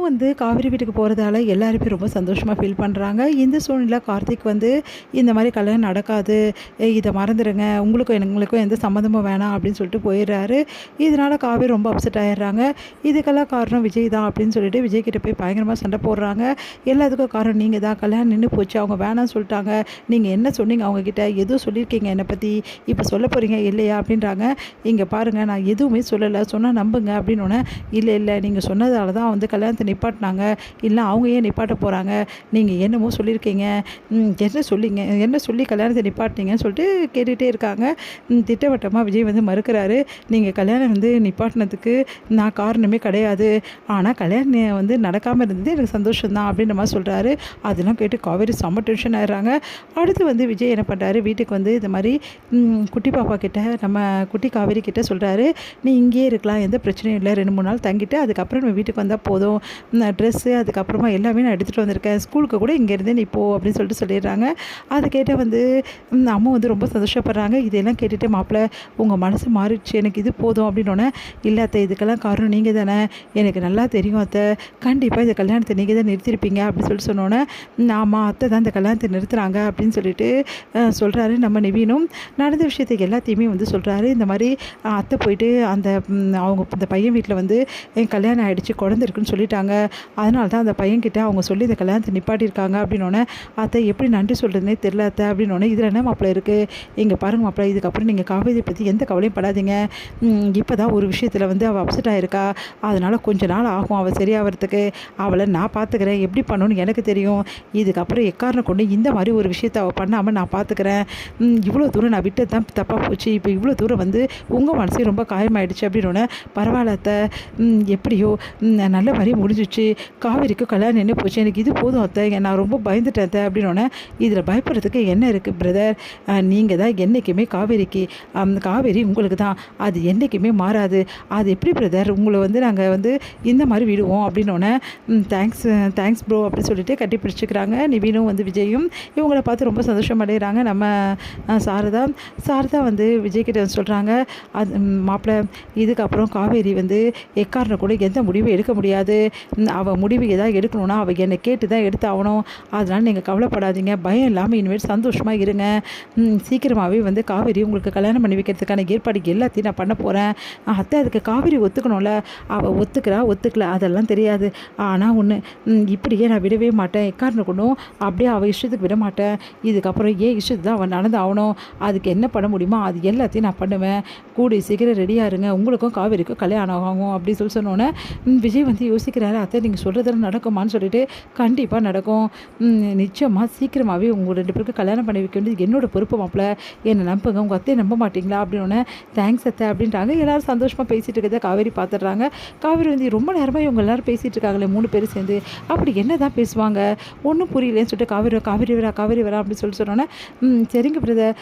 வந்து காவேரி வீட்டுக்கு போகிறதால எல்லாருமே ரொம்ப சந்தோஷமாக ஃபீல் பண்ணுறாங்க. இந்த சூழ்நிலை கார்த்திக் வந்து இந்த மாதிரி கல்யாணம் நடக்காது, இதை மறந்துடுங்க, உங்களுக்கும் எங்களுக்கும் எந்த சம்மந்தமும் வேணாம் அப்படின்னு சொல்லிட்டு போயிடுறாரு. இதனால் காவேரி ரொம்ப அப்செட் ஆகிடுறாங்க. இதுக்கெல்லாம் காரணம் விஜய் தான் அப்படின்னு சொல்லிட்டு விஜய் கிட்ட போய் பயங்கரமாக சண்டை போடுறாங்க. எல்லாத்துக்கும் காரணம் நீங்கள் தான், கல்யாணம் நின்று போச்சு, அவங்க வேணாம்னு சொல்லிட்டாங்க, நீங்கள் என்ன சொன்னீங்க அவங்கக்கிட்ட, எதுவும் சொல்லியிருக்கீங்க என்னை பற்றி, இப்போ சொல்ல போகிறீங்க இல்லையா அப்படின்றாங்க. இங்கே பாருங்கள், நான் எதுவுமே சொல்லலை, சொன்னால் நம்புங்க அப்படின்னோடனே, இல்லை இல்லை நீங்கள் சொன்னதால தான் வந்து கல்யாணத்தை நிப்பாட்டினாங்க, இல்லை அவங்க ஏன் நிப்பாட்ட போகிறாங்க, நீங்கள் என்னமோ சொல்லியிருக்கீங்க, என்ன சொல்லி கல்யாணத்தை நிப்பாட்டினீங்கன்னு சொல்லிட்டு கேட்டுகிட்டே இருக்காங்க. திட்டவட்டமாக விஜய் வந்து மறுக்கிறாரு. நீங்கள் கல்யாணம் வந்து நிப்பாட்டினதுக்கு நான் காரணமே கிடையாது, ஆனால் கல்யாணம் வந்து நடக்காமல் இருந்தது எனக்கு சந்தோஷம்தான் அப்படின்ற மாதிரி சொல்கிறாரு. அதெல்லாம் கேட்டு காவேரி செம்ம டென்ஷன் ஆயிடுறாங்க. அடுத்து வந்து விஜய் என்ன பண்ணுறாரு, வீட்டுக்கு வந்து இந்த மாதிரி குட்டி பாப்பா கிட்ட, நம்ம குட்டி காவேரி கிட்ட சொல்கிறாரு, நீ இங்கேயே இருக்கலாம், எந்த பிரச்சனையும் இல்லை, 2-3 நாள் தங்கிட்டு அதுக்கப்புறம் நம்ம வீட்டுக்கு வந்தால் போதும், ட்ரெஸ்ஸு அதுக்கப்புறமா எல்லாமே நான் எடுத்துகிட்டு வந்திருக்கேன், ஸ்கூலுக்கு கூட இங்கேருந்தே நீ போ அப்படின்னு சொல்லிட்டு சொல்லிடுறாங்க. அதை கேட்ட வந்து அம்மா வந்து ரொம்ப சந்தோஷப்படுறாங்க. இதெல்லாம் கேட்டுகிட்டு, மாப்பிள்ளை உங்கள் மனசு மாறிடுச்சு, எனக்கு இது போதும் அப்படின்னோடனே, இல்லை அத்தை இதுக்கெல்லாம் காரணம் நீங்கள் தானே, எனக்கு நல்லா தெரியும் அத்தை, கண்டிப்பாக இந்த கல்யாணத்தை நீங்கள் தான் நிறுத்திருப்பீங்க அப்படின்னு சொல்லிட்டு சொன்னோன்னே, ஆமாம் அத்தை தான் இந்த கல்யாணத்தை நிறுத்துகிறாங்க அப்படின்னு சொல்லிட்டு சொல்கிறாரு. நம்ம நிவீனும் நடந்த விஷயத்துக்கு எல்லாத்தையுமே வந்து சொல்கிறாரு. இந்த மாதிரி அத்தை போயிட்டு அந்த அவங்க இந்த பையன் வீட்டில் வந்து கல்யாணம் ஆகிடுச்சு, குழந்தை இருக்குன்னு சொல்லிட்டாங்க, அதனால தான் அந்த பையன்கிட்ட அவங்க சொல்லி இந்த கல்யாணத்தை நிப்பாட்டியிருக்காங்க அப்படின்னோடனே, அத்தை எப்படி நன்றி சொல்கிறதுனே தெரில அத்தை அப்படின்னோடனே, இதில் என்ன மாப்பிள்ளை இருக்குது, இங்கே பாருங்கள் மாப்பிள்ளை, இதுக்கப்புறம் நீங்கள் காவேரியை பற்றி எந்த கவலையும் படாதீங்க, இப்போ தான் ஒரு விஷயத்தில் வந்து அவள் அப்செட் ஆகிருக்கா, அதனால் கொஞ்ச நாள் ஆகும் அவள் சரியாகிறதுக்கு, அவளை நான் பார்த்துக்கிறேன், எப்படி பண்ணணும்னு எனக்கு தெரியும், இதுக்கப்புறம் எக்காரணம் கொண்டு இந்த மாதிரி ஒரு விஷயத்தை அவள் பண்ணாமல் நான் பார்த்துக்கிறேன், இவ்வளோ தூரம் நான் விட்டு தான் தப்பாக போச்சு, இப்போ இவ்வளோ தூரம் வந்து உங்கள் மனசே ரொம்ப காயமாயிடுச்சு அப்படின்னோடனே, பரவாயில்ல அத்தை, எப்படியோ நல்ல மாதிரி முடிஞ்சிச்சு, காவேரிக்கு கல்யாணம் நின்று போச்சு, எனக்கு இது போதும் அத்தை, நான் ரொம்ப பயந்துட்டேன் அத்தை அப்படின்னோடனே, இதில் பயப்படுறதுக்கு என்ன இருக்குது பிரதர், நீங்கள் தான் என்றைக்குமே காவேரிக்கு, காவேரி உங்களுக்கு தான், அது என்றைக்குமே மாறாது, அது எப்படி பிரதர் உங்களை வந்து நாங்கள் வந்து இந்த மாதிரி விடுவோம் அப்படின்னோடனே, தேங்க்ஸ் ப்ரோ அப்படின்னு சொல்லிட்டு கட்டி பிடிச்சிக்கிறாங்க. நிவீனும் வந்து விஜயும் இவங்கள பார்த்து ரொம்ப சந்தோஷம் அடைகிறாங்க. நம்ம சாரதா வந்து விஜய்கிட்ட சொல்கிறாங்க, அது மாப்பிள்ளை இதுக்கப்புறம் காவேரி வந்து எக்காரணம் கூட எந்த முடிவும் எடுக்க முடியாது, அவள் முடிவு எதாவது எடுக்கணும்னா அவள் என்னை கேட்டு தான் எடுத்தாகணும், அதனால் நீங்கள் கவலைப்படாதீங்க, பயம் இல்லாமல் இனிமேல் சந்தோஷமாக இருங்க, சீக்கிரமாகவே வந்து காவேரி உங்களுக்கு கல்யாணம் பண்ணி வைக்கிறதுக்கான ஏற்பாடு எல்லாத்தையும் நான் பண்ண போகிறேன், அத்தை அதுக்கு காவேரி ஒத்துக்கணும்ல, அவள் ஒத்துக்கல அதெல்லாம் தெரியாது, ஆனால் ஒன்று, இப்படியே நான் விடவே மாட்டேன், எக்காரணம் கொண்டும் அப்படியே அவள் இஷ்டத்துக்கு விட மாட்டேன், இதுக்கப்புறம் ஏன் இஷ்டத்துக்கு தான் அவள் நடந்து ஆகணும், அதுக்கு என்ன பண்ண முடியுமோ அது எல்லாத்தையும் நான் பண்ணுவேன், கூடி சீக்கிரம் ரெடியாக இருங்க, உங்களுக்கும் காவேரிக்கும் கல்யாணம் ஆகும் அப்படின்னு சொன்னோன்னே, விஜய் வந்து யோசிக்கிறாரு, அத்தை நீங்கள் சொல்கிறதெல்லாம் நடக்குமான்னு சொல்லிட்டு, கண்டிப்பாக நடக்கும், நிச்சயமாக சீக்கிரமாகவே உங்கள் 2 பேருக்கு கல்யாணம் பண்ணி வைக்க வேண்டியது என்னோட பொறுப்பு மாப்பிள்ள, என்னை நம்புங்க, உங்கள் அத்தையை நம்ப மாட்டிங்களா அப்படின்னோடனே, தேங்க்ஸ் அத்தை அப்படின்றாங்க. எல்லோரும் சந்தோஷமாக பேசிகிட்டு இருக்கிறத காவேரி பார்த்துடுறாங்க. காவேரி வந்து ரொம்ப நேரமாக இவங்க எல்லோரும் பேசிகிட்டு இருக்காங்களே 3 பேர் சேர்ந்து, அப்படி என்ன தான் பேசுவாங்க ஒன்றும் புரியலேன்னு சொல்லிட்டு, காவேரி வரா அப்படின்னு சொல்லிட்டு சொன்னோன்னே, சரிங்க பிரதர்,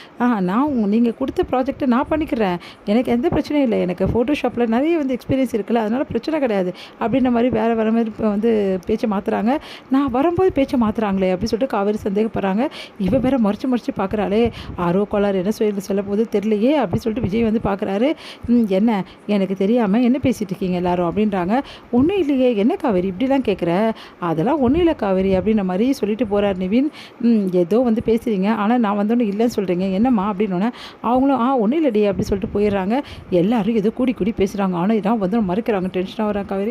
நீங்கள் கொடுத்த ப்ராஜெக்டை நான் பண்ணிக்கிறேன், எனக்கு எந்த பிரச்சனையும் இல்லை, எனக்கு ஃபோட்டோஷாப்பில் நிறைய வந்து எக்ஸ்பீரியன்ஸ் இருக்குல்ல, அதனால் பிரச்சனை கிடையாது அப்படின்ற மாதிரி வேறு மாதிரி வந்து பேச்சை மாற்றுறாங்க. நான் வரும்போது பேச்சை மாற்றுறாங்களே அப்படின்னு சொல்லிட்டு காவேரி சந்தேகப்படுறாங்க. இவன் வேற மறைச்சு பார்க்குறாளே, ஆரோ கோளாறு என்ன சொல்ல போது தெரியலையே அப்படின்னு சொல்லிட்டு விஜய் வந்து பார்க்குறாரு. என்ன எனக்கு தெரியாமல் என்ன பேசிகிட்டு இருக்கீங்க எல்லாரும் அப்படின்றாங்க. ஒன்றும் இல்லையே, என்ன காவேரி இப்படிலாம் கேட்குற, அதெல்லாம் ஒன்றும் இல்லை காவேரி அப்படின்ற மாதிரி சொல்லிட்டு போகிறார் நிவின். ஏதோ வந்து பேசுகிறீங்க, ஆனால் நான் வந்தோன்னு இல்லைன்னு சொல்கிறீங்க, என்னம்மா அப்படின்னோடனே அவங்களும் ஒன்றும் இல்லைடி அப்படி சொல்லிட்டு போயிடுறாங்க. எல்லாரும் ஏதோ கூடி பேசுகிறாங்க, ஆனால் இதான் வந்து மறுக்கிறாங்க. டென்ஷனாக வராங்க காவேரி.